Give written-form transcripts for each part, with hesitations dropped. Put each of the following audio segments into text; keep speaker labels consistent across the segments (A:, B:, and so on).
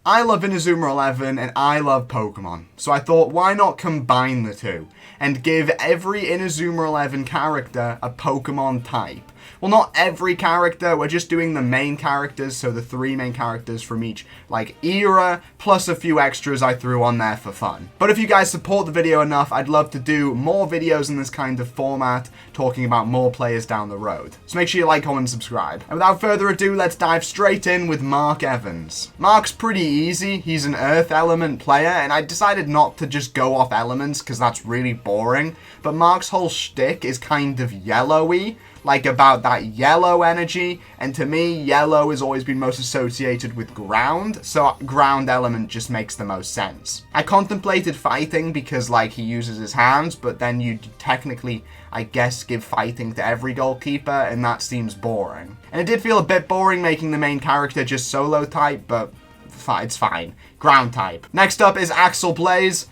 A: I love Inazuma 11 and I love Pokemon, so I thought why not combine the two and give every Inazuma 11 character a Pokemon type. Well, not every character, we're just doing the main characters, so the 3 main characters from each, era, plus a few extras I threw on there for fun. But if you guys support the video enough, I'd love to do more videos in this kind of format, talking about more players down the road. So make sure you like, comment, and subscribe. And without further ado, let's dive straight in with Mark Evans. Mark's pretty easy, he's an Earth element player, and I decided not to just go off elements, because that's really boring, but Mark's whole shtick is kind of yellowy, about that yellow energy, and to me, yellow has always been most associated with ground, so ground element just makes the most sense. I contemplated fighting because, he uses his hands, but then you technically, I guess, give fighting to every goalkeeper, and that seems boring. And it did feel a bit boring making the main character just solo type, but it's fine. Ground type. Next up is Axel Blaze.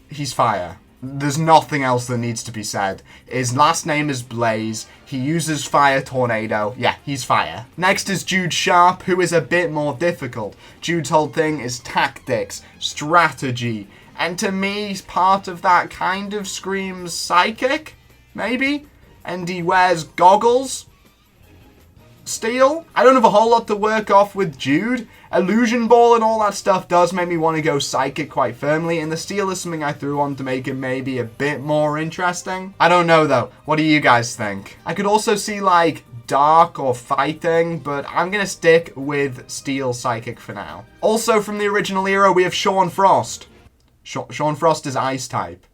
A: He's fire. There's nothing else that needs to be said. His last name is Blaze. He uses Fire Tornado. Yeah, he's fire. Next is Jude Sharp, who is a bit more difficult. Jude's whole thing is tactics, strategy, and to me, part of that kind of screams psychic, maybe? And he wears goggles? Steel? I don't have a whole lot to work off with Jude. Illusion Ball and all that stuff does make me want to go Psychic quite firmly, and the Steel is something I threw on to make it maybe a bit more interesting. I don't know though. What do you guys think? I could also see Dark or Fighting, but I'm going to stick with Steel Psychic for now. Also from the original era, we have Sean Frost. Sean Frost is Ice type.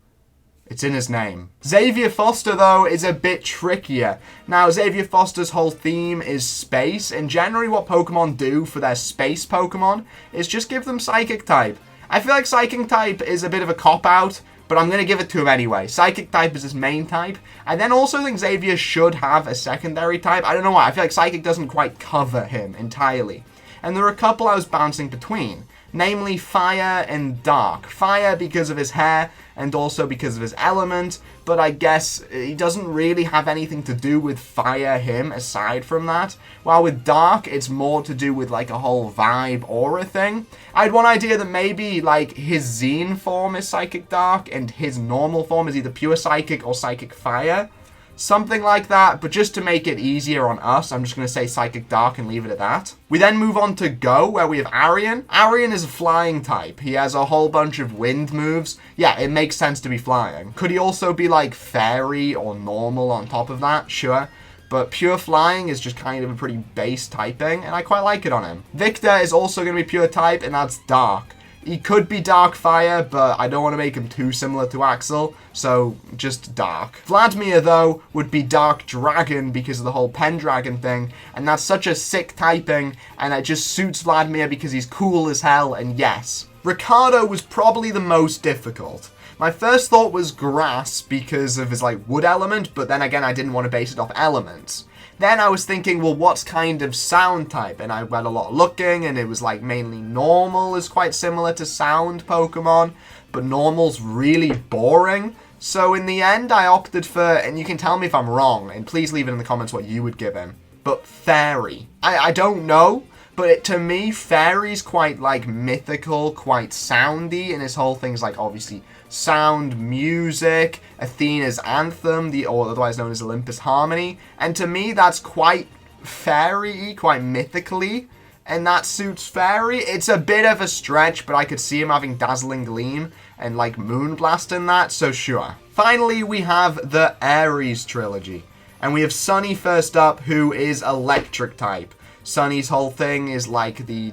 A: It's in his name. Xavier Foster, though, is a bit trickier. Now, Xavier Foster's whole theme is space, and generally what Pokemon do for their space Pokemon is just give them Psychic type. I feel like Psychic type is a bit of a cop-out, but I'm going to give it to him anyway. Psychic type is his main type. I then also think Xavier should have a secondary type. I don't know why. I feel like Psychic doesn't quite cover him entirely. And there are a couple I was bouncing between. Namely, Fire and Dark. Fire because of his hair, and also because of his element, but I guess he doesn't really have anything to do with Fire him aside from that. While with Dark, it's more to do with a whole vibe aura thing. I had one idea that maybe his Xene form is Psychic Dark, and his normal form is either pure Psychic or Psychic Fire. Something like that, but just to make it easier on us, I'm just going to say Psychic Dark and leave it at that. We then move on to Go, where we have Arian. Arian is a flying type. He has a whole bunch of wind moves. Yeah, it makes sense to be flying. Could he also be fairy or normal on top of that? Sure. But pure flying is just kind of a pretty base typing, and I quite like it on him. Victor is also going to be pure type, and that's Dark. He could be Dark Fire, but I don't want to make him too similar to Axel, so just Dark. Vladimir, though, would be Dark Dragon because of the whole Pendragon thing, and that's such a sick typing, and it just suits Vladimir because he's cool as hell, and yes. Ricardo was probably the most difficult. My first thought was Grass because of his wood element, but then again I didn't want to base it off elements. Then I was thinking, well, what's kind of sound type? And I went a lot looking, and it was mainly normal is quite similar to sound Pokemon, but normal's really boring. So in the end, I opted for, and you can tell me if I'm wrong, and please leave it in the comments what you would give him, but Fairy. I don't know, but to me, Fairy's quite mythical, quite soundy, and his whole thing's obviously sound, music, Athena's Anthem, or otherwise known as Olympus Harmony, and to me that's quite fairy-y, quite mythically, and that suits Fairy. It's a bit of a stretch, but I could see him having Dazzling Gleam and Moonblast in that, so sure. Finally, we have the Aries trilogy, and we have Sunny first up, who is Electric type. Sunny's whole thing is he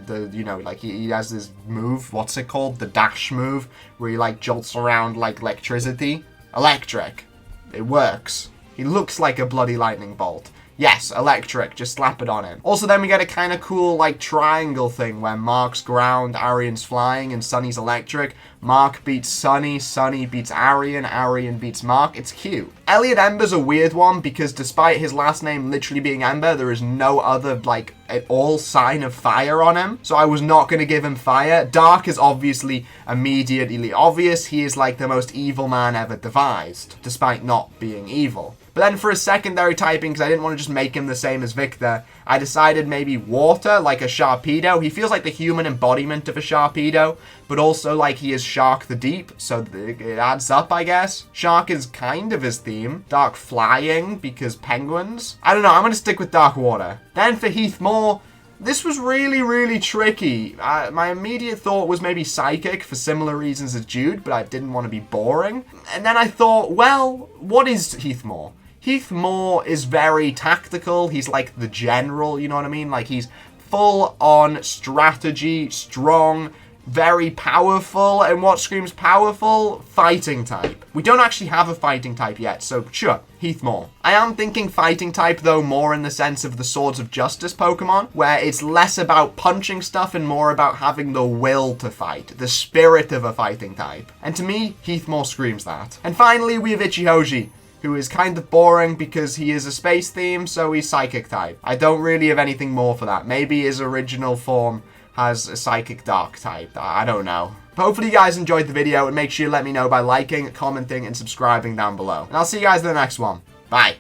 A: has this move, what's it called? The dash move, where he jolts around electricity. Electric. It works. He looks like a bloody lightning bolt. Yes, electric. Just slap it on him. Also, then we get a kind of cool, triangle thing where Mark's ground, Arian's flying, and Sunny's electric. Mark beats Sunny, Sunny beats Arian, Arian beats Mark. It's cute. Elliot Ember's a weird one because despite his last name literally being Ember, there is no other, at all sign of fire on him, so I was not going to give him fire. Dark is obviously immediately obvious. He is like the most evil man ever devised, despite not being evil. But then for his secondary typing, because I didn't want to just make him the same as Victor, I decided maybe water, like a Sharpedo. He feels like the human embodiment of a Sharpedo, but also like he is Shark the Deep, so it adds up, I guess. Shark is kind of his theme. Dark flying, because penguins. I don't know, I'm going to stick with dark water. Then for Heath Moore, this was really, really tricky. My immediate thought was maybe psychic for similar reasons as Jude, but I didn't want to be boring. And then I thought, well, what is Heath Moore? Heath Moore is very tactical. He's like the general, you know what I mean? Like, he's full on strategy, strong, very powerful. And what screams powerful? Fighting type. We don't actually have a fighting type yet, so sure, Heath Moore. I am thinking fighting type, though, more in the sense of the Swords of Justice Pokemon, where it's less about punching stuff and more about having the will to fight, the spirit of a fighting type. And to me, Heath Moore screams that. And finally, we have Ichihoji, who is kind of boring because he is a space theme, so he's psychic type. I don't really have anything more for that. Maybe his original form has a psychic dark type. I don't know. But hopefully you guys enjoyed the video, and make sure you let me know by liking, commenting, and subscribing down below. And I'll see you guys in the next one. Bye.